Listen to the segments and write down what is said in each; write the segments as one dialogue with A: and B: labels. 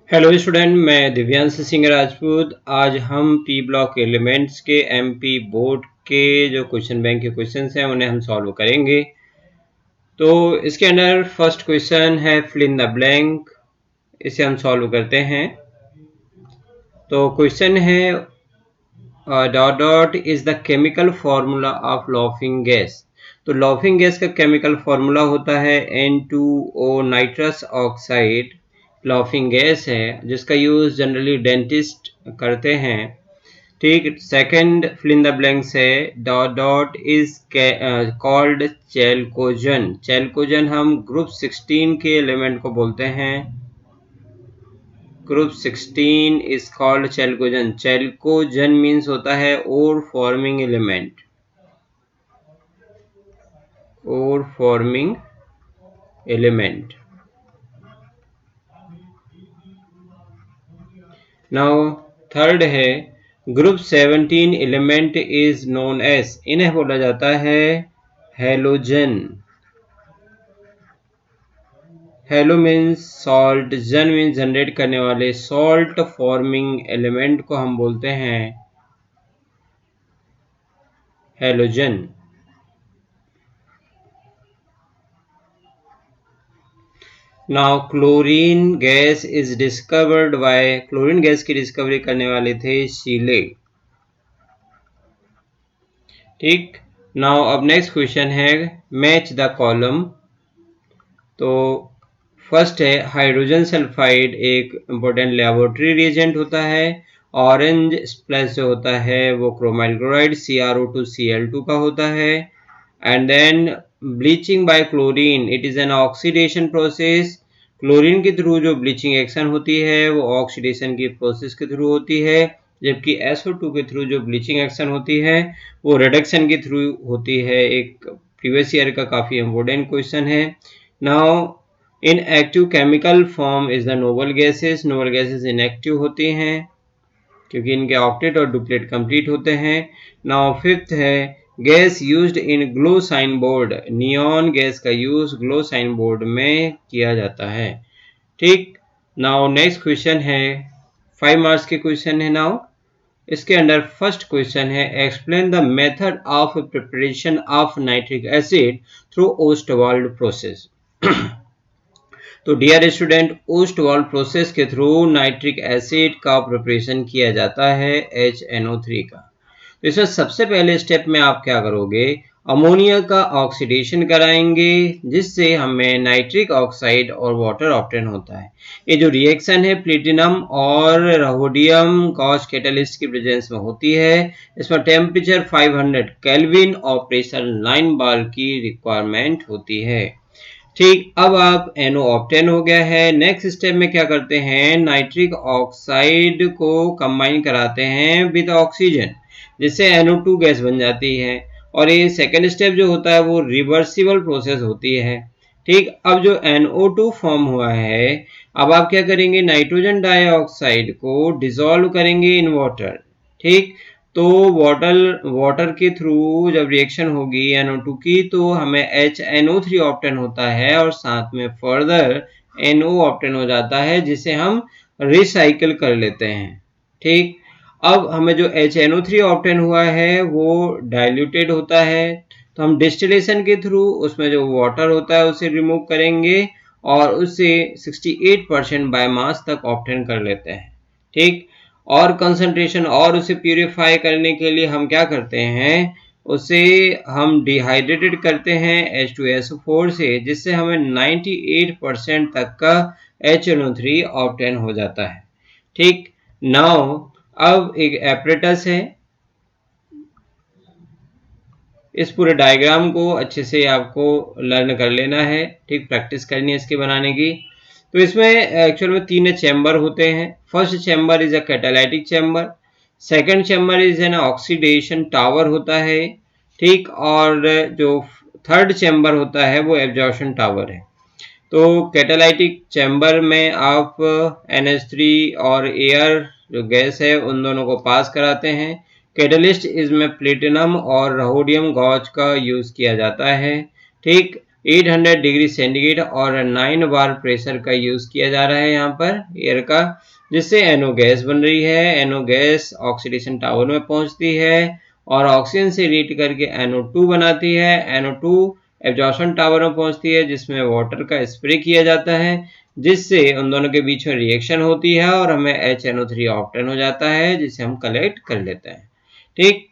A: Hello student, मैं दिव्यांश सिंह राजपूत। आज हम पी ब्लॉक एलिमेंट्स के एमपी बोर्ड के जो क्वेश्चन बैंक के क्वेश्चंस हैं उन्हें हम सॉल्व करेंगे। तो इसके अंदर फर्स्ट क्वेश्चन है फिल इन द ब्लैंक। इसे हम सॉल्व करते हैं। तो क्वेश्चन है dot dot is the chemical formula of laughing gas. तो लॉफिंग गैस का केमिकल फॉर्मूला होता है N2O nitrous oxide. Laughing gas है जिसका यूज जनरली डेंटिस्ट करते हैं। ठीक। Second fill in the blanks है dot dot is called chalcogen. Chalcogen हम ग्रुप 16 के एलिमेंट को बोलते हैं। Group 16 is called chalcogen. Chalcogen means होता है ore forming element. Ore forming element. Now third है group 17 element is known as. इन्हें बोला जाता है halogen. Halo means salt, gen means generate करने वाले। सॉल्ट फॉर्मिंग एलिमेंट को हम बोलते हैं halogen. Now chlorine gas is discovered by. Chlorine gas की डिस्कवरी करने वाले थे शीले। ठीक। नाउ अब नेक्स्ट क्वेश्चन है मैच द कॉलम। तो फर्स्ट है हाइड्रोजन सल्फाइड एक इंपॉर्टेंट लेबोरेटरी रिएजेंट होता है। ऑरेंज स्प्लैश जो होता है वो क्रोमाइल क्लोराइड CrO2Cl2 का होता है। And then bleaching by chlorine, it is an oxidation process. Chlorine के थ्रू जो ब्लीचिंग एक्शन होती है वो ऑक्सीडेशन की प्रोसेस के थ्रू होती है, जबकि SO2 के थ्रू जो ब्लीचिंग एक्शन होती है वो रिडक्शन के थ्रू होती है। एक प्रीवियस ईयर का काफ़ी इंपॉर्टेंट क्वेश्चन है। Now inactive chemical form is the noble gases. Noble gases inactive होती हैं क्योंकि इनके ऑक्टेट और डुप्लेट कंप्लीट होते हैं। नाउ फिफ्थ है gas used in glow sign board. Neon gas का यूज ग्लो साइन बोर्ड में किया जाता है। ठीक। नाउ नेक्स्ट क्वेश्चन है 5 मार्क्स के क्वेश्चन है। नाउ इसके अंदर फर्स्ट क्वेश्चन है explain the method of preparation of nitric acid through Ostwald process. तो डियर स्टूडेंट, ओस्टवाल्ड प्रोसेस के थ्रू नाइट्रिक एसिड का प्रिपरेशन किया जाता है HNO3 का। तो इसमें सबसे पहले स्टेप में आप क्या करोगे, अमोनिया का ऑक्सीडेशन कराएंगे जिससे हमें नाइट्रिक ऑक्साइड और वाटर ऑब्टेन होता है। ये जो रिएक्शन है प्लेटिनम और रोडियम गॉस कैटलिस्ट की प्रेजेंस में होती है। इसमें टेम्परेचर 500 केल्विन और प्रेशर 9 बार की रिक्वायरमेंट होती है। ठीक। अब आप NO ऑब्टेन हो गया है। नेक्स्ट स्टेप में क्या करते हैं, नाइट्रिक ऑक्साइड को कंबाइन कराते हैं विद ऑक्सीजन जिससे NO2 गैस बन जाती है। और ये सेकेंड स्टेप जो होता है वो रिवर्सिबल प्रोसेस होती है। ठीक। अब जो NO2 फॉर्म हुआ है, अब आप क्या करेंगे, नाइट्रोजन डाइऑक्साइड को डिसॉल्व करेंगे इन वाटर। ठीक। तो वाटर के थ्रू जब रिएक्शन होगी NO2 की तो हमें HNO3 ऑब्टेन होता है और साथ में फर्दर NO ऑब्टेन हो जाता है जिसे हम रिसाइकिल कर लेते हैं। ठीक। अब हमें जो HNO3 ऑब्टेन हुआ है वो डाइल्यूटेड होता है, तो हम डिस्टिलेशन के थ्रू उसमें जो वाटर होता है उसे रिमूव करेंगे और उससे 68% बायोमास तक ऑब्टेन कर लेते हैं। ठीक। और कंसंट्रेशन और उसे प्यूरिफाई करने के लिए हम क्या करते हैं, उसे हम डिहाइड्रेटेड करते हैं H2SO4 से जिससे हमें 98% तक का HNO3 ऑब्टेन हो जाता है। ठीक। नाउ अब एक एपरेटस है। इस पूरे डायग्राम को अच्छे से आपको लर्न कर लेना है। ठीक। प्रैक्टिस करनी है इसके बनाने की। तो इसमें एक्चुअल में 3 चैम्बर होते हैं। First chamber is a catalytic chamber, second chamber is an oxidation tower होता है। ठीक। और जो थर्ड चैम्बर होता है वो एब्जॉर्प्शन टावर है। तो कैटालाइटिक चैम्बर में आप NH3 और एयर जो गैस है उन दोनों को पास कराते हैं। कैटलिस्ट इसमें प्लेटिनम और रोडियम गॉज का यूज किया जाता है। ठीक। 800 डिग्री सेंटीग्रेड और 9 बार प्रेशर का यूज किया जा रहा है यहाँ पर एयर का, जिससे NO गैस बन रही है। NO गैस ऑक्सीडेशन टावर में पहुंचती है और ऑक्सीजन से रिएक्ट करके NO2 बनाती है। NO2 एब्जॉर्प्शन टावर में पहुंचती है जिसमें वाटर का स्प्रे किया जाता है, जिससे उन दोनों के बीच में रिएक्शन होती है और हमें HNO3 ऑब्टेन हो जाता है, जिसे हम कलेक्ट कर लेते हैं। ठीक,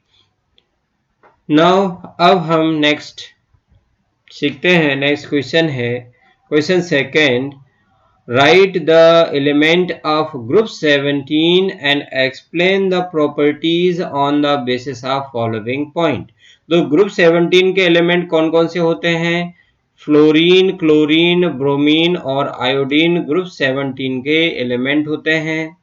A: नाउ अब हम नेक्स्ट सीखते हैं। नेक्स्ट क्वेश्चन है question second, right the element of group 17 and explain the properties on the basis of following point. तो ग्रुप 17 के एलिमेंट कौन कौन से होते हैं? फ्लोरीन, क्लोरीन, ब्रोमीन और आयोडीन ग्रुप 17 के एलिमेंट होते हैं।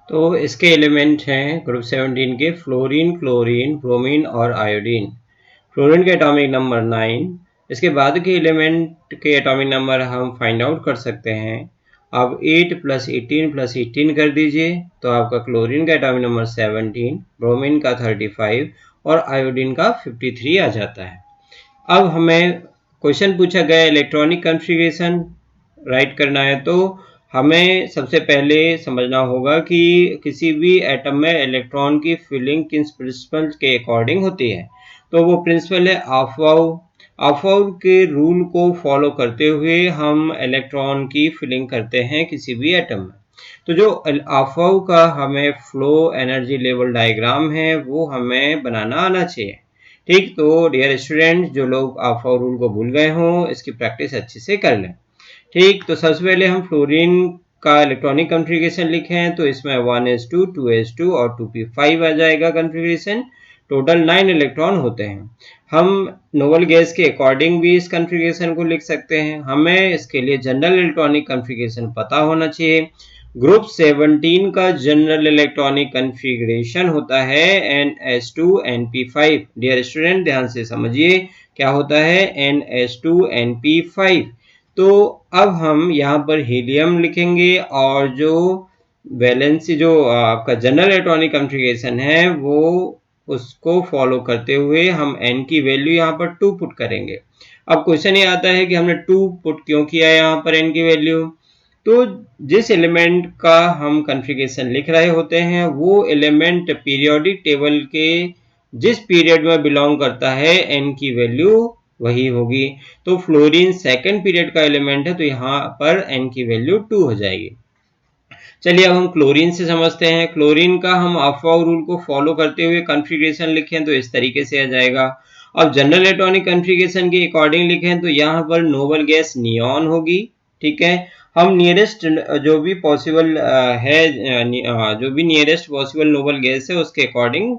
A: तो इसके एलिमेंट हैं ग्रुप 17 के फ्लोरीन, क्लोरीन, ब्रोमीन और आयोडीन। फ्लोरीन के एटॉमिक नंबर 9। इसके बाद के एलिमेंट के एटॉमिक नंबर हम फाइंड आउट कर सकते हैं। अब 8 + 18 + 18 कर दीजिए तो आपका क्लोरीन का एटॉमिक नंबर 17, ब्रोमीन का 35 और आयोडीन का 53 आ जाता है। अब हमें क्वेश्चन पूछा गया इलेक्ट्रॉनिक कॉन्फ़िगरेशन राइट करना है, तो हमें सबसे पहले समझना होगा कि किसी भी एटम में इलेक्ट्रॉन की फिलिंग किस प्रिंसिपल के अकॉर्डिंग होती है। तो वो प्रिंसिपल है अफबाउ। अफबाउ के रूल को फॉलो करते हुए हम इलेक्ट्रॉन की फिलिंग करते हैं किसी भी एटम में। तो जो अफबाउ का हमें फ्लो एनर्जी लेवल डायग्राम है वो हमें बनाना आना चाहिए। ठीक, तो डियर स्टूडेंट, जो लोग अफबाउ रूल को भूल गए हों इसकी प्रैक्टिस अच्छे से कर लें। ठीक, तो सबसे पहले हम फ्लोरीन का इलेक्ट्रॉनिक कॉन्फ़िगरेशन लिखें तो इसमें 1s2, 2s2 और 2p5 आ जाएगा कॉन्फ़िगरेशन। टोटल 9 इलेक्ट्रॉन होते हैं। हम नोबल गैस के अकॉर्डिंग भी इस कॉन्फ़िगरेशन को लिख सकते हैं। हमें इसके लिए जनरल इलेक्ट्रॉनिक कॉन्फ़िगरेशन पता होना चाहिए। ग्रुप 17 का जनरल इलेक्ट्रॉनिक कॉन्फ़िगरेशन होता है NS2NP5। डियर स्टूडेंट, ध्यान से समझिए क्या होता है NS2NP5। तो अब हम यहाँ पर हीलियम लिखेंगे और जो वैलेंसी जो आपका जनरल इलेक्ट्रॉनिक कॉन्फ़िगरेशन है वो उसको फॉलो करते हुए हम n की वैल्यू यहाँ पर 2 पुट करेंगे। अब क्वेश्चन ये आता है कि हमने 2 पुट क्यों किया यहाँ पर n की वैल्यू। तो जिस एलिमेंट का हम कॉन्फ़िगरेशन लिख रहे होते हैं वो एलिमेंट पीरियोडिक टेबल के जिस पीरियड में बिलोंग करता है n की वैल्यू वही होगी। तो फ्लोरीन सेकंड पीरियड का एलिमेंट है तो यहाँ पर n की वैल्यू 2 हो जाएगी। चलिए अब हम क्लोरीन से समझते हैं। क्लोरीन का हम अफबाउ रूल को फॉलो करते हुए कॉन्फ़िगरेशन लिखें तो इस तरीके से आ जाएगा। अब जनरल इलेक्ट्रॉनिक कॉन्फ़िगरेशन के अकॉर्डिंग लिखें तो यहाँ पर नोबल गैस नियॉन होगी। ठीक है, हम नियरेस्ट जो भी पॉसिबल है जो भी नियरेस्ट पॉसिबल नोबल गैस है उसके अकॉर्डिंग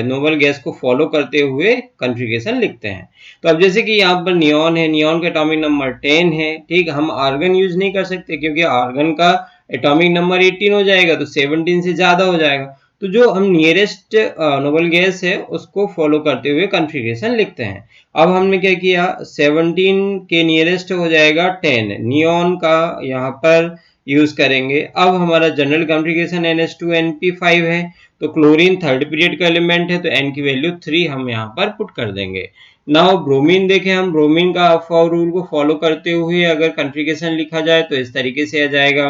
A: नोबल गैस को फॉलो करते हुए कॉन्फ़िगरेशन लिखते हैं। तो अब जैसे कि यहाँ पर नियॉन है, नियॉन का एटॉमिक नंबर 10 है। ठीक, हम आर्गन यूज नहीं कर सकते क्योंकि आर्गन का एटॉमिक नंबर 18 हो जाएगा तो 17 से ज्यादा हो जाएगा। तो जो हम नियरेस्ट नोबल गैस है उसको फॉलो करते हुए कॉन्फ़िगरेशन लिखते हैं। अब हमने क्या किया, 17 के नियरेस्ट हो जाएगा 10, नियॉन का यहाँ पर यूज करेंगे। अब हमारा जनरल कॉन्फ़िगरेशन NS2NP5 है तो क्लोरीन थर्ड पीरियड का एलिमेंट है तो n की वैल्यू 3 हम यहाँ पर पुट कर देंगे। नाउ ब्रोमीन देखें, हम ब्रोमीन का अफबाउ रूल को फॉलो करते हुए अगर कॉन्फ़िगरेशन लिखा जाए तो इस तरीके से आ जाएगा।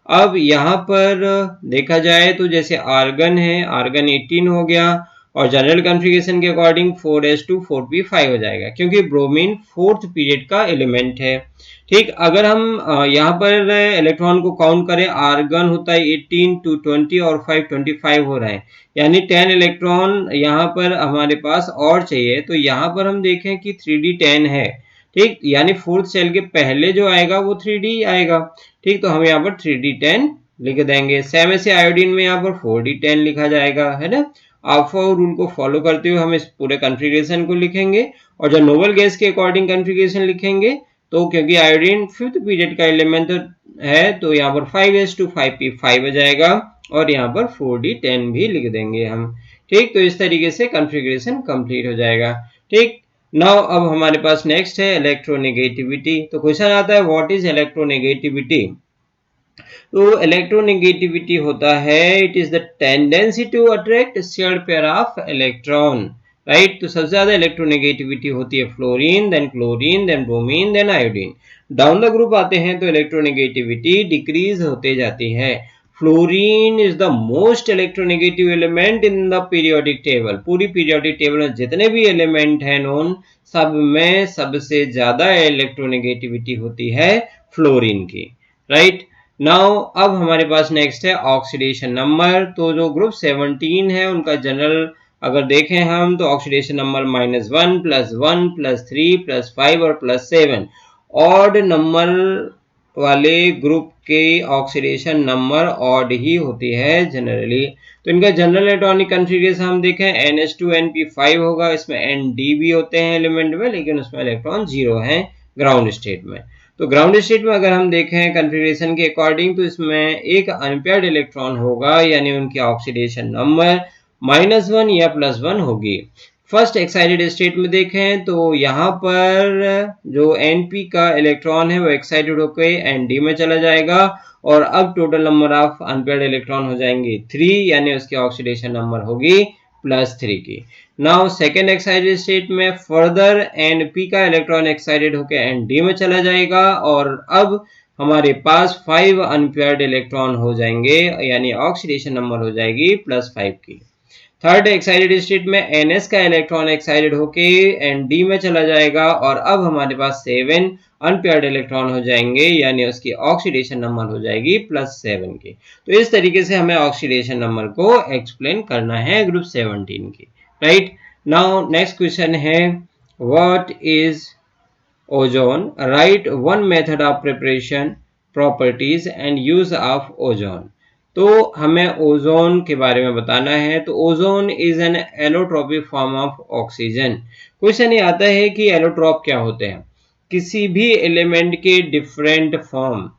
A: अब यहाँ पर देखा जाए तो जैसे आर्गन है, आर्गन 18 हो गया और जनरल कॉन्फ़िगरेशन के अकॉर्डिंग 4s2 4p5 हो जाएगा क्योंकि ब्रोमीन फोर्थ पीरियड का एलिमेंट है। ठीक, अगर हम यहाँ पर इलेक्ट्रॉन को काउंट करें, आर्गन होता है 18, 220 और 5 25 हो रहे हैं, यानी 10 इलेक्ट्रॉन यहाँ पर हमारे पास और चाहिए। तो यहाँ पर हम देखें कि 3d10 है। ठीक, यानी फोर्थ सेल के पहले जो आएगा वो 3d आएगा। ठीक, तो हम यहाँ पर 3d10 लिख देंगे। सेम ऐसे आयोडीन में यहाँ पर 4d10 लिखा जाएगा, है ना। अफबाउ रूल को फॉलो करते हुए हम इस पूरे कॉन्फ़िगरेशन को लिखेंगे और जब नोबल गैस के अकॉर्डिंग कॉन्फ़िगरेशन लिखेंगे तो क्योंकि आयोडीन फिफ्थ पीरियड का एलिमेंट है तो यहाँ पर 5s2 5p5 हो जाएगा और यहाँ पर 4d10 भी लिख देंगे हम। ठीक, तो इस तरीके से कॉन्फ़िगरेशन कंप्लीट हो जाएगा। ठीक, नाउ अब हमारे पास नेक्स्ट है इलेक्ट्रोनेगेटिविटी। तो क्वेश्चन आता है व्हाट इज इलेक्ट्रोनेगेटिविटी। तो इलेक्ट्रोनेगेटिविटी होता है it is the tendency to attract shared pair of electron, right. तो सबसे ज्यादा इलेक्ट्रोनेगेटिविटी होती है fluorine, then chlorine, then bromine, then iodine. Down the group आते हैं तो इलेक्ट्रोनेगेटिविटी डिक्रीज होते जाती है। Fluorine is the most electronegative element in the periodic table. पूरी पीरियोडिक टेबल में जितने भी एलिमेंट हैं नोन, सब में सबसे ज्यादा इलेक्ट्रोनेगेटिविटी होती है फ्लोरीन की, राइट। नाउ अब हमारे पास नेक्स्ट है ऑक्सीडेशन नंबर। तो जो ग्रुप 17 है उनका जनरल अगर देखें हम तो ऑक्सीडेशन नंबर -1 +1 +3 +5 और +7। ऑड नंबर वाले ग्रुप के ऑक्सीडेशन नंबर ऑड ही होती है जनरली। तो इनका जनरल इलेक्ट्रॉनिक कॉन्फ़िगरेशन हम देखें NH2NP5 होगा, इसमें Nd भी होते हैं एलिमेंट में, लेकिन उसमें इलेक्ट्रॉन 0 है ग्राउंड स्टेट में। तो ग्राउंड स्टेट में अगर हम देखें कॉन्फ़िगरेशन के अकॉर्डिंग तो इसमें एक अनपेयर्ड इलेक्ट्रॉन होगा, यानी उनकी ऑक्सीडेशन नंबर -1 या +1 होगी। फर्स्ट एक्साइटेड स्टेट में देखें तो यहाँ पर जो Np का इलेक्ट्रॉन है वो एक्साइटेड होकर Nd में चला जाएगा, और अब total number of unpaired electron हो जाएंगे 3, यानी उसकी ऑक्सीडेशन नंबर होगी +3 की। नाउ सेकेंड एक्साइटेड स्टेट में फर्दर Np का इलेक्ट्रॉन एक्साइटेड होकर Nd में चला जाएगा, और अब हमारे पास 5 अनपेयर्ड इलेक्ट्रॉन हो जाएंगे, यानी ऑक्सीडेशन नंबर हो जाएगी +5 की। थर्ड एक्साइटेड स्टेट में Ns का इलेक्ट्रॉन एक्साइटेड होके Nd में चला जाएगा, और अब हमारे पास 7 अनपेयर्ड इलेक्ट्रॉन हो जाएंगे, यानी उसकी ऑक्सीडेशन नंबर हो जाएगी +7 की। तो इस तरीके से हमें ऑक्सीडेशन नंबर को एक्सप्लेन करना है ग्रुप 17 की, राइट। नाउ नेक्स्ट क्वेश्चन है what is ozone, right one method of preparation, properties and use of ozone. तो हमें ओजोन के बारे में बताना है। तो ozone is an allotropic form of oxygen. Question ये आता है कि एलोट्रोप क्या होते हैं? किसी भी एलिमेंट के डिफरेंट फॉर्म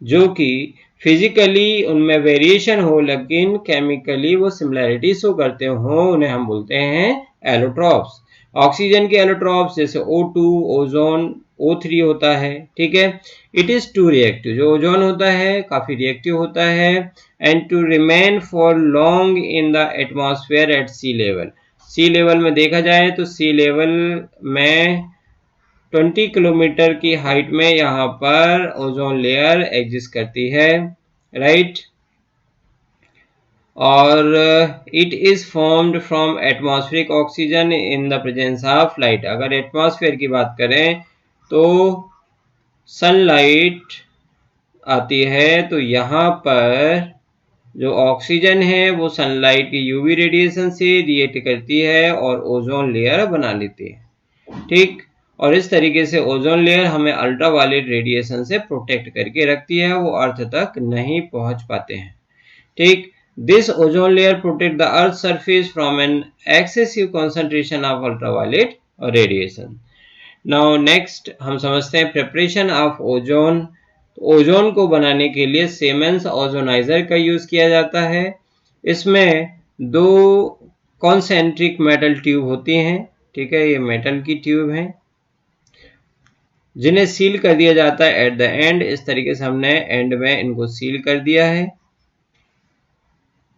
A: जो कि फिजिकली उनमें वेरिएशन हो लेकिन केमिकली वो सिमिलैरिटी शो करते हो, उन्हें हम बोलते हैं एलोट्रॉप्स। ऑक्सीजन के एलोट्रॉप्स जैसे O2, ओजोन, O3 होता है, ठीक है। इट इज टू रिएक्टिव, जो ओजोन होता है काफी रिएक्टिव होता है, and to remain for long in the atmosphere at sea level. Sea level में देखा जाए तो सी लेवल में 20 किलोमीटर की हाइट में यहाँ पर ओजोन लेयर एग्जिस्ट करती है, राइट। और it is formed from atmospheric oxygen in the presence of light. अगर एटमॉस्फेयर की बात करें तो सनलाइट आती है, तो यहाँ पर जो ऑक्सीजन है वो सनलाइट की यूवी रेडिएशन से रिएक्ट करती है और ओजोन लेयर बना लेती है, ठीक। और इस तरीके से ओजोन लेयर हमें अल्ट्रावायलेट रेडिएशन से प्रोटेक्ट करके रखती है, वो अर्थ तक नहीं पहुंच पाते हैं, ठीक। This ozone layer protect the earth surface from an excessive concentration of ultraviolet radiation. Now next हम समझते हैं प्रिपरेशन ऑफ ओजोन। ओजोन को बनाने के लिए सीमेंस ओजोनाइजर का यूज किया जाता है। इसमें 2 कॉन्सेंट्रिक मेटल ट्यूब होती हैं, ठीक है, ये मेटल की ट्यूब हैं जिन्हें सील कर दिया जाता है एट द एंड। इस तरीके से हमने एंड में इनको सील कर दिया है।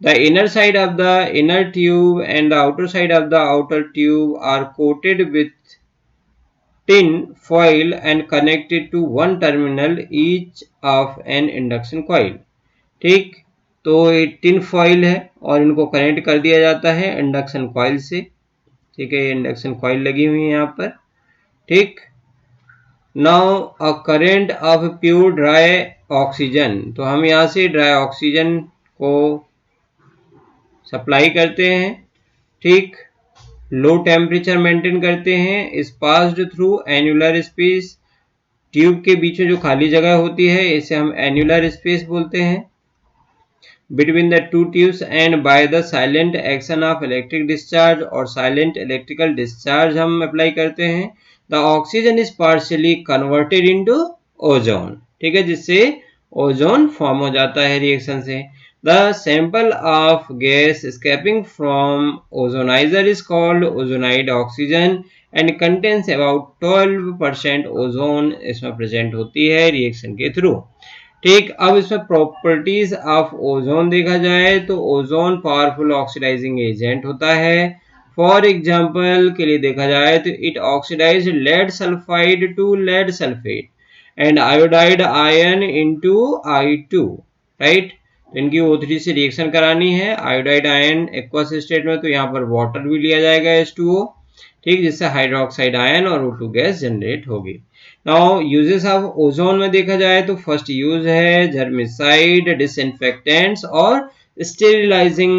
A: The inner side of the inner tube and the outer side of the outer tube are coated with tin foil and connected to one terminal each of an induction coil, ठीक। तो ये tin foil है और इनको connect कर दिया जाता है इंडक्शन कॉइल से, ठीक है, ये इंडक्शन कॉइल लगी हुई है यहाँ पर, ठीक। Now a current of pure dry oxygen, तो हम यहाँ से ड्राई ऑक्सीजन को सप्लाई करते हैं, ठीक, लो टेम्परेचर मेंटेन करते हैं, is passed through annular space. Tube के बीच में जो खाली जगह होती है इसे हम एन्युलर स्पेस बोलते हैं, between the two tubes and by the silent action of electric discharge, और साइलेंट इलेक्ट्रिकल डिस्चार्ज हम अप्लाई करते हैं। The oxygen is partially converted into ozone, ठीक है, जिससे ओजोन फॉर्म हो जाता है रिएक्शन से। The sample of gas escaping from ozonizer is called ozonide oxygen and contains about 12% ozone इसमें प्रेजेंट होती है रिएक्शन के थ्रू, ठीक, अब इसमें प्रॉपर्टीज ऑफ ओजोन देखा जाए तो ओजोन पावरफुल ऑक्सीडाइजिंग एजेंट होता है। फॉर एग्जांपल के लिए देखा जाए तो it oxidise lead sulphide to lead sulphate and iodide ion into I2, right. तो इनकी O3 से रिएक्शन करानी है, आयोडाइड आयन एक्वस स्टेट में, तो यहाँ पर वाटर भी लिया जाएगा H2O, ठीक, जिससे हाइड्रोक्साइड आयन और O2 गैस जनरेट होगी। नाउ यूजेस ऑफ ओजोन में देखा जाए तो फर्स्ट यूज है जर्मिसाइड, डिसइंफेक्टेंट्स और स्टेरिलाइजिंग,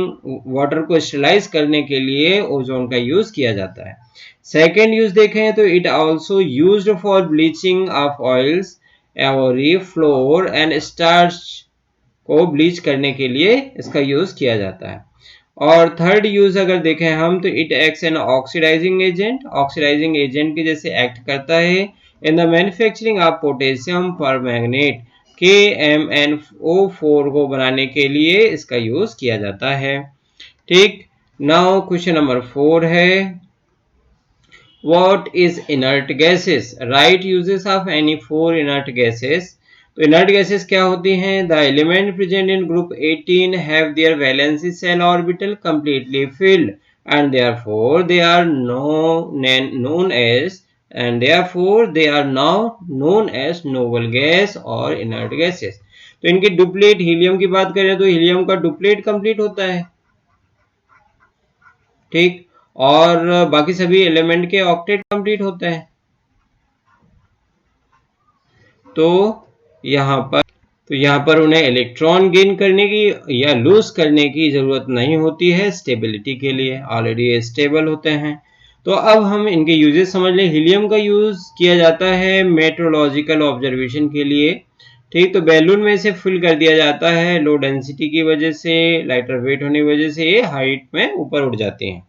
A: वाटर को स्टेरिलाइज करने के लिए ओजोन का यूज किया जाता है। सेकेंड यूज देखें तो it also used for bleaching of oils, every, floor and starch को ब्लीच करने के लिए इसका यूज किया जाता है। और थर्ड यूज अगर देखें हम तो it acts an oxidising agent, oxidising agent के जैसे एक्ट करता है in the manufacturing of potassium permanganate, KMnO4 को बनाने के लिए इसका यूज किया जाता है। ठीक, नाउ क्वेश्चन नंबर 4 है what is inert gases, right uses of any 4 inert gases. तो इनर्ट गैसेस क्या होती हैं? The element present in group 18 have their valency shell orbital completely filled and therefore they are known as noble gas और inert gases। तो इनकी duplet, helium की बात करें तो हीलियम का डुप्लेट कंप्लीट होता है, ठीक, और बाकी सभी एलिमेंट के ऑक्टेट कंप्लीट होते हैं। तो यहाँ पर उन्हें इलेक्ट्रॉन गेन करने की या लूज करने की जरूरत नहीं होती है, स्टेबिलिटी के लिए ऑलरेडी स्टेबल होते हैं। तो अब हम इनके यूजेस समझ लें। हीलियम का यूज किया जाता है मेट्रोलॉजिकल ऑब्जर्वेशन के लिए, ठीक, तो बैलून में इसे फिल कर दिया जाता है, लो डेंसिटी की वजह से, लाइटर वेट होने की वजह से ये हाइट में ऊपर उठ जाते हैं,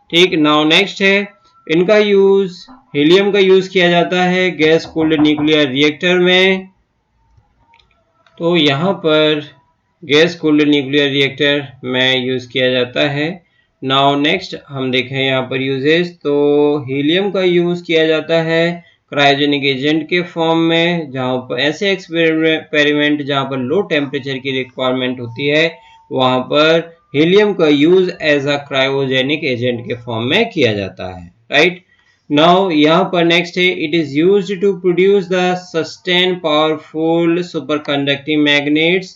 A: ठीक। नाउ नेक्स्ट है इनका यूज, हीलियम का यूज किया जाता है गैस कूल्ड न्यूक्लियर रिएक्टर में। तो यहाँ पर गैस कूल्ड न्यूक्लियर रिएक्टर में यूज़ किया जाता है। नाउ नेक्स्ट हम देखें यहाँ पर यूजेस, तो हीलियम का यूज़ किया जाता है क्रायोजेनिक एजेंट के फॉर्म में, जहाँ पर ऐसे एक्सपेरिमेंट जहाँ पर लो टेम्परेचर की रिक्वायरमेंट होती है वहाँ पर हीलियम का use as a cryogenic agent के फॉर्म में किया जाता है, राइट। नाउ यहाँ पर नेक्स्ट है it is used to produce the sustain powerful superconducting magnets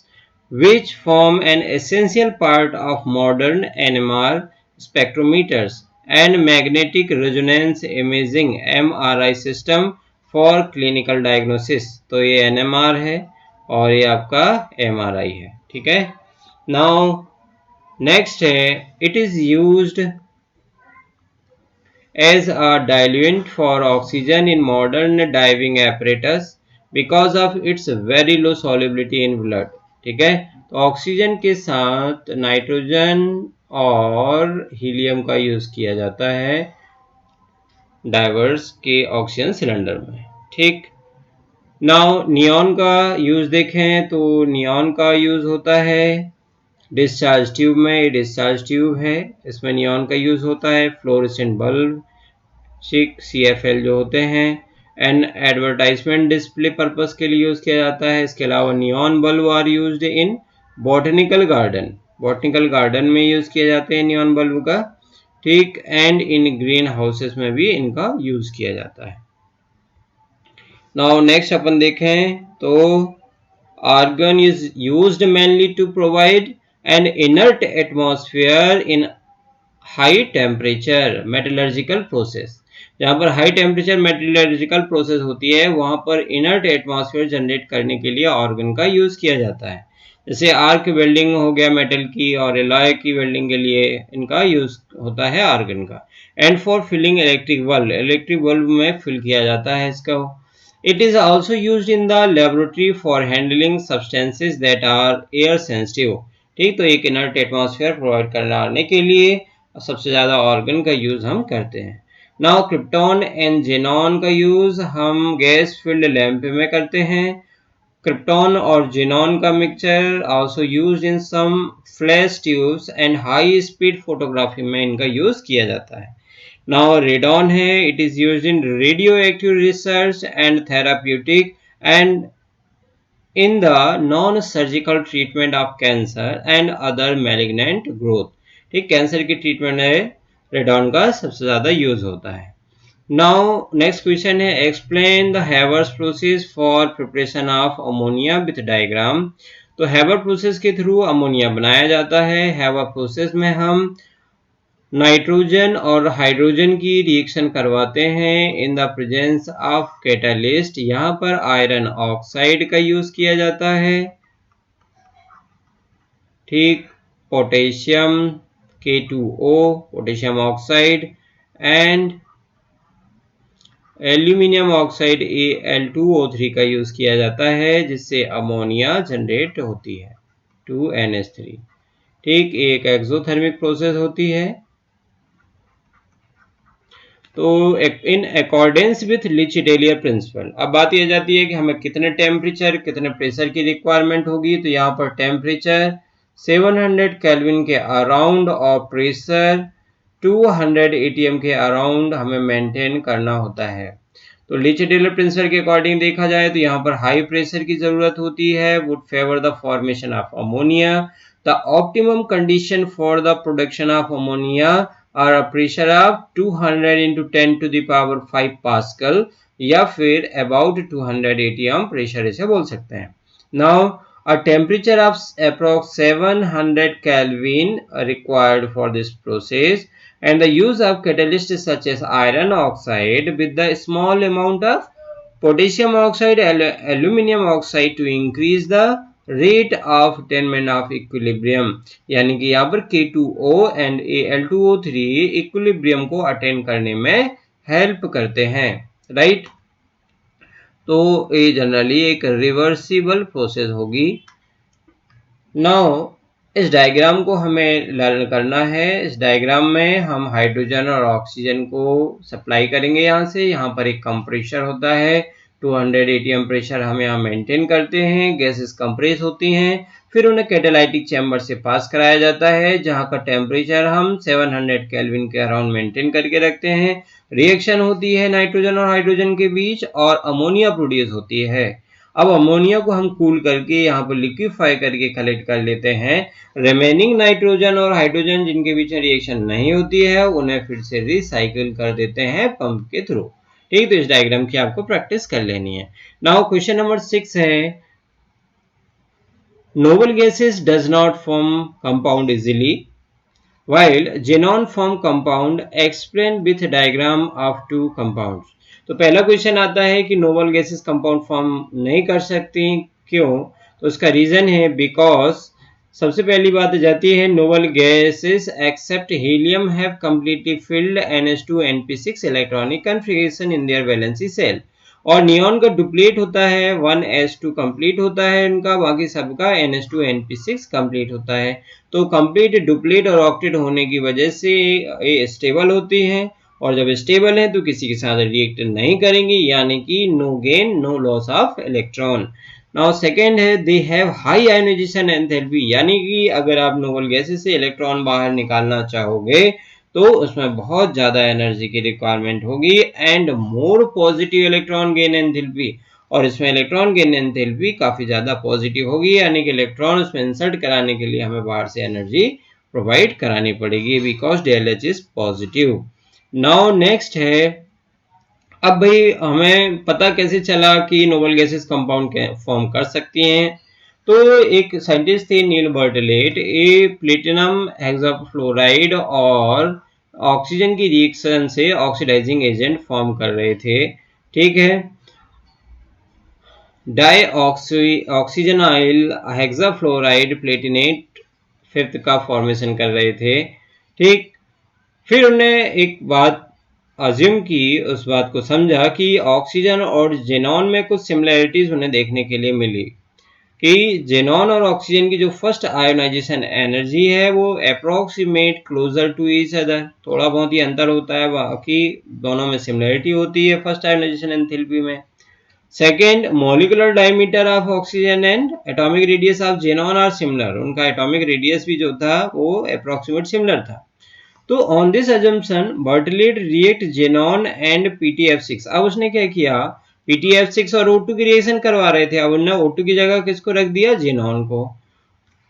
A: which form an essential part of modern NMR spectrometers and magnetic resonance imaging MRI system for clinical diagnosis। तो ये NMR है और ये आपका MRI है, ठीक है। Now next है it is used as a diluent for oxygen in modern diving apparatus because of its very low solubility in blood, ठीक है। तो ऑक्सीजन के साथ नाइट्रोजन और हीलियम का यूज किया जाता है डाइवर्स के ऑक्सीजन सिलेंडर में, ठीक। नाउ नियॉन का यूज देखें तो नियॉन का यूज होता है डिस्चार्ज ट्यूब में, डिस्चार्ज ट्यूब है, इसमें नियॉन का यूज होता है, फ्लोरेसेंट बल्ब, CFL जो होते हैं, एंड एडवर्टाइजमेंट डिस्प्ले पर्पस के लिए यूज किया जाता है। इसके अलावा neon bulb are used in botanical garden, botanical garden में यूज किए जाते हैं नियॉन बल्ब का, ठीक, एंड इन ग्रीन हाउसेस में भी इनका यूज किया जाता है। नाउ नेक्स्ट अपन देखें तो argon is used mainly to provide an inert atmosphere in high temperature metallurgical process. जहाँ पर हाई टेम्परेचर मेटलर्जिकल प्रोसेस होती है वहाँ पर इनर्ट एटमॉस्फेयर जनरेट करने के लिए ऑर्गन का यूज किया जाता है। जैसे आर्क वेल्डिंग हो गया मेटल की, और एलॉय की वेल्डिंग के लिए इनका यूज होता है आर्गन का। And for filling electric bulb, electric bulb में फिल किया जाता है इसका। It is also used in the laboratory for handling substances that are air sensitive, ठीक। तो एक इनर्ट एटमॉस्फेयर प्रोवाइड करने के लिए सबसे ज्यादा ऑर्गन का यूज हम करते हैं। नाउ क्रिप्टॉन एंड जेनॉन का यूज हम गैस फिल्ड लैंप में करते हैं। क्रिप्टॉन और जेनॉन का mixture also used in some flash tubes and high speed photography में इनका यूज किया जाता है। नाउ रेडॉन है, it is used in radioactive research and therapeutic and in the non surgical treatment of cancer and other malignant growth. ठीक, cancer की treatment में radon का सबसे ज्यादा यूज होता है। नाउ नेक्स्ट क्वेश्चन है, explain the Haber's process for preparation of ammonia with diagram. तो हैवर प्रोसेस के थ्रू अमोनिया बनाया जाता है। हैवर प्रोसेस में हम नाइट्रोजन और हाइड्रोजन की रिएक्शन करवाते हैं in the presence of catalyst. यहाँ पर आयरन ऑक्साइड का यूज किया जाता है। ठीक, potassium K2O potassium oxide and aluminium oxide Al2O3 का यूज किया जाता है, जिससे अमोनिया जनरेट होती है 2NH3। ठीक, एक एक्सोथर्मिक प्रोसेस होती है। तो इन अकॉर्डेंस विथ लिच-टेलियर प्रिंसिपल, अब बात यह जाती है कि हमें कितने टेम्परेचर कितने प्रेशर की रिक्वायरमेंट होगी। तो यहाँ पर टेम्परेचर 700 केल्विन के अराउंड और प्रेशर 200 ATM के अराउंड हमें मेंटेन करना होता है। तो लिच-टेलर प्रिंसिपल के अकॉर्डिंग देखा जाए तो यहाँ पर हाई प्रेशर की जरूरत होती है, would favour the formation of ammonia. The optimum condition for the production of ammonia और a pressure of 200 into 10 to the power 5 pascal या फिर about 200 ATM प्रेशर इसे बोल सकते हैं। Now a temperature of approx 700 Kelvin required for this process and the use of catalysts such as iron oxide with the small amount of potassium oxide aluminium oxide to increase the rate of attainment of equilibrium, यानी कि यहाँ पर K2O and Al2O3 equilibrium को attain करने में help करते हैं। Right, तो ये जनरली एक रिवर्सिबल प्रोसेस होगी। नाउ इस डायग्राम को हमें लर्न करना है। इस डायग्राम में हम हाइड्रोजन और ऑक्सीजन को सप्लाई करेंगे। यहाँ पर एक कंप्रेसर होता है, 200 ATM प्रेशर हम यहाँ मेंटेन करते हैं। गैसेस कंप्रेस होती हैं, फिर उन्हें कैटालाइटिक चैम्बर से पास कराया जाता है, जहाँ का टेम्परेचर हम 700 केल्विन के अराउंड मेंटेन करके रखते हैं। रिएक्शन होती है नाइट्रोजन और हाइड्रोजन के बीच और अमोनिया प्रोड्यूस होती है। अब अमोनिया को हम कूल करके यहाँ पर लिक्विफाई करके कलेक्ट कर लेते हैं। रिमेनिंग नाइट्रोजन और हाइड्रोजन जिनके बीच रिएक्शन नहीं होती है, उन्हें फिर से रिसाइकिल कर देते हैं पंप के थ्रू। ठीक, तो इस डायग्राम की आपको प्रैक्टिस कर लेनी है। नाउ क्वेश्चन नंबर 6 है, noble gases does not form compound easily while xenon form compound, explain with diagram of two compounds। तो पहला क्वेश्चन आता है कि नोबल गैसेस कंपाउंड फॉर्म नहीं कर सकती, क्यों? तो उसका रीजन है बिकॉज सबसे पहली बात जाती है, noble gases except helium have completely filled NH2 NP6 electronic configuration in their valency shell, और नियॉन का डुप्लीट होता है 1s2 कंप्लीट होता है इनका, बाकी सबका NH2 NP6 कंप्लीट होता है। तो कंप्लीट, डुप्लीट और ऑक्टेट होने की वजह से ये स्टेबल होती हैं, और जब स्टेबल है तो किसी के साथ रिएक्ट नहीं करेंगी, यानी कि no gain no loss of electron. Now second है, they have high ionisation enthalpy, यानी कि अगर आप नोबल गैसेस से इलेक्ट्रॉन बाहर निकालना चाहोगे तो उसमें बहुत ज्यादा एनर्जी की रिक्वायरमेंट होगी, and more positive electron gain enthalpy, और इसमें इलेक्ट्रॉन गेन एंथैल्पी काफी ज्यादा पॉजिटिव होगी, यानी कि इलेक्ट्रॉन उसमें इंसर्ट कराने के लिए हमें बाहर से एनर्जी प्रोवाइड करानी पड़ेगी because DLH is positive. Now next है, अब भाई हमें पता कैसे चला कि नोबल गैसेस कंपाउंड फॉर्म कर सकती हैं। तो एक साइंटिस्ट थे नील बर्टलेट, ये प्लेटिनम हेक्साफ्लोराइड और ऑक्सीजन की रिएक्शन से ऑक्सीडाइजिंग एजेंट फॉर्म कर रहे थे। ठीक है, डाई ऑक्सीजनाइल हेक्साफ्लोराइड प्लेटिनेट 5th का फॉर्मेशन कर रहे थे। ठीक, फिर उन्हें एक बात अज्यूम की, उस बात को समझा कि ऑक्सीजन और जेनॉन में कुछ सिमिलैरिटीज उन्हें देखने के लिए मिली कि जेनॉन और ऑक्सीजन की जो फर्स्ट आयोनाइजेशन एनर्जी है वो approximate closer to each other, थोड़ा बहुत ही अंतर होता है, बाकी दोनों में सिमिलैरिटी होती है फर्स्ट आयोनाइजेशन एंथैल्पी में। Second, molecular diameter of oxygen and atomic radius of xenon are similar, उनका एटॉमिक रेडियस भी जो था वो अप्रोक्सीमेट सिमिलर था। तो on this assumption Bartlett react xenon and PTF6। अब उसने क्या किया, PTF6 और O2 की रिएक्शन करवा रहे थे, अब उन्होंने O2 की जगह किसको रख दिया, जेनॉन को,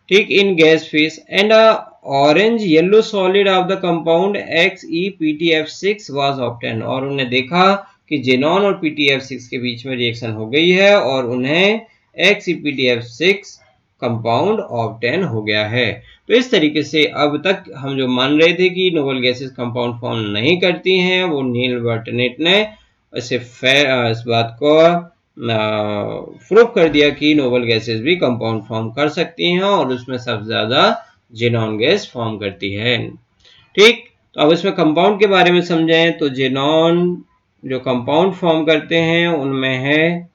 A: ठीक, इन gas face and orange yellow solid of the compound XePTF6 was obtain, और उन्हें देखा कि जेनॉन और PTF6 के बीच में रिएक्शन हो गई है और उन्हें XePTF6 कंपाउंड ऑब्टेन हो गया है। तो इस तरीके से अब तक हम जो मान रहे थे कि नोबल गैसेस कंपाउंड फॉर्म नहीं करती हैं, वो नील बर्टनेट ने इस बात को प्रूफ कर दिया कि नोबल गैसेस भी कंपाउंड फॉर्म कर सकती हैं और उसमें सबसे ज्यादा जेनॉन गैस फॉर्म करती है। ठीक, तो अब इसमें कंपाउंड के बारे में समझें तो जेनॉन जो कंपाउंड फॉर्म करते हैं उनमें है,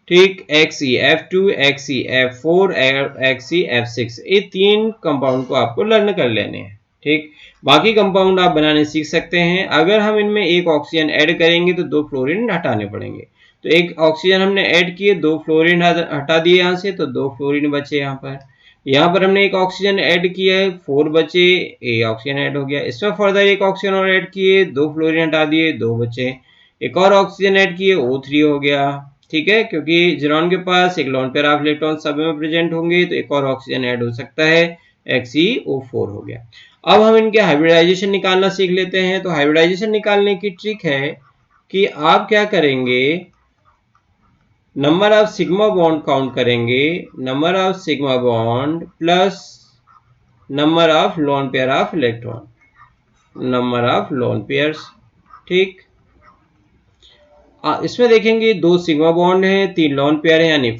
A: ठीक, XeF2, XeF4 और XeF6, ये तीन कंपाउंड को आपको लर्न कर लेने हैं। ठीक, बाकी कंपाउंड आप बनाने सीख सकते हैं। अगर हम इनमें एक ऑक्सीजन ऐड करेंगे तो दो फ्लोरीन हटाने पड़ेंगे, तो एक ऑक्सीजन हमने ऐड किए, दो फ्लोरीन हटा दिए यहाँ से, तो दो फ्लोरीन बचे यहाँ पर हमने एक ऑक्सीजन ऐड किया है, 4 बचे, एक ऑक्सीजन ऐड हो गया। इसमें फर्दर एक ऑक्सीजन और ऐड किए, दो फ्लोरीन हटा दिए, दो बचे, एक और ऑक्सीजन ऐड किए, O3 हो गया। ठीक है, क्योंकि जेनॉन के पास एक लोन पेयर ऑफ इलेक्ट्रॉन सब में प्रेजेंट होंगे तो एक और ऑक्सीजन ऐड हो सकता है, XeO4 हो गया। अब हम इनके हाइब्रिडाइजेशन निकालना सीख लेते हैं। तो हाइब्रिडाइजेशन निकालने की ट्रिक है कि आप क्या करेंगे, number of sigma bond count करेंगे, number of sigma bond plus number of lone pair of electron, number of lone pairs. ठीक, इसमें देखेंगे दो सिग्मा बॉन्ड है, तीन लोन पेयर है, यानी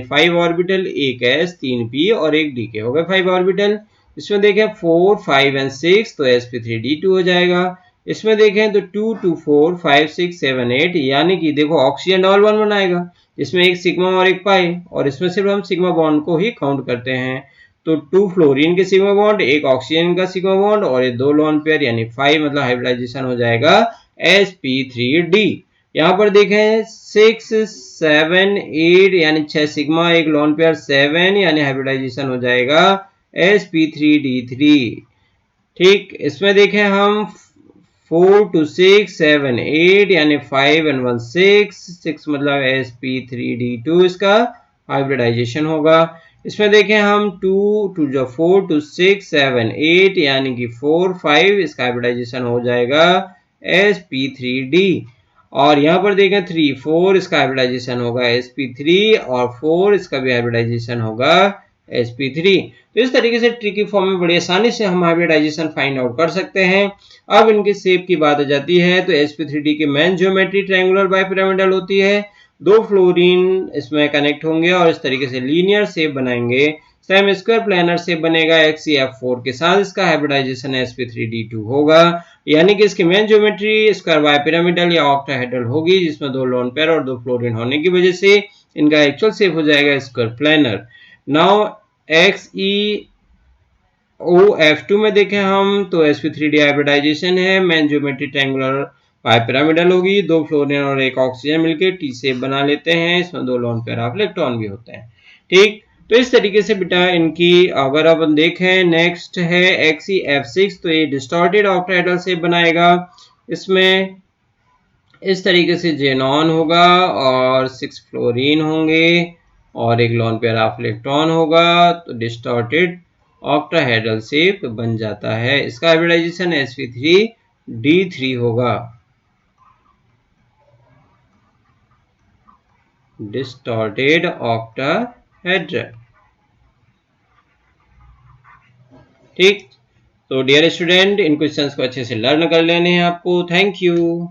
A: 5 ऑर्बिटल, एक S, 3p और एक D के हो गए 5 ऑर्बिटल। इसमें देखें 4, 5 एंड 6 तो sp3d2 हो जाएगा। इसमें देखें तो 2, 2, 4, 5, 6, 7, 8, यानी कि देखो ऑक्सीजन डबल बॉन्ड बनाएगा जिसमें एक सिग्मा और एक पाई, और इसमें सिर्फ हम सिग्मा बॉन्ड को ही काउंट करते हैं। तो 2 फ्लोरीन के सिग्मा बॉन्ड, एक ऑक्सीजन का सिग्मा बॉन्ड और ये दो लोन पेयर यानी 5, मतलब हाइब्रिडाइजेशन हो जाएगा sp3d। यहाँ पर देखें 6, 7, 8 यानी 6 सिग्मा, एक लोन पेयर 7 यानी हाइब्रिडाइजेशन हो जाएगा sp3d3। ठीक, इसमें देखें हम 4 to 6, 7, 8 यानी 5 and 1, 6 मतलब sp3d2 इसका हाइब्रिडाइजेशन होगा। इसमें देखें हम 2 to 4 to 6, 7, 8 यानी कि 4, 5 इसका हाइब्रिडाइजेशन हो जाएगा sp3d। और यहाँ पर देखें 3, 4 इसका हाइब्रिडाइजेशन होगा sp3 और 4 इसका भी हाइब्रिडाइजेशन होगा sp3। तो इस तरीके से ट्रिकी फॉर्म में बड़ी आसानी से हम हाइब्रिडाइजेशन फाइंड आउट कर सकते हैं। अब इनके शेप की बात आ जाती है तो sp3d की मेन ज्योमेट्री ट्रायंगुलर बाइपिरामिडल होती है, दो फ्लोरीन इसमें कनेक्ट होंगे और इस तरीके से लीनियर शेप बनाएंगे। सेम स्क्वायर प्लानर शेप बनेगा XeF4 के साथ, इसका हाइब्रिडाइजेशन sp3d2 होगा, यानी कि इसकी मेन ज्योमेट्री स्क्वायर बाइपिरामिडल या ऑक्टाहेड्रल होगी जिसमें दो लोन पेयर और दो फ्लोरीन होने की वजह से इनका एक्चुअल शेप हो जाएगा स्क्वायर प्लानर। नाउ XeOF2 में देखें हम तो sp3d हाइब्रिडाइजेशन है, मेन ज्योमेट्री ट्रायंगुलर बाइपिरामिडल होगी, दो फ्लोरीन और एक ऑक्सीजन मिलकर टी शेप बना लेते हैं, इसमें दो लोन पेयर ऑफ इलेक्ट्रॉन भी होते हैं। ठीक, तो इस तरीके से बेटा इनकी अगर अपन देखें, नेक्स्ट है XeF6, तो ये डिस्टॉर्टेड ऑक्टाहेड्रल शेप बनाएगा, इसमें इस तरीके से जेनॉन होगा और 6 फ्लोरीन होंगे और एक लोन पेयर ऑफ इलेक्ट्रॉन होगा, तो डिस्टॉर्टेड ऑक्टाहेड्रल शेप बन जाता है। इसका हाइब्रिडाइजेशन sp3d3 होगा, डिस्टॉर्टेड ऑक्टाहेड्रल। ठीक, तो डियर स्टूडेंट इन क्वेश्चंस को अच्छे से लर्न कर लेने हैं आपको। Thank you.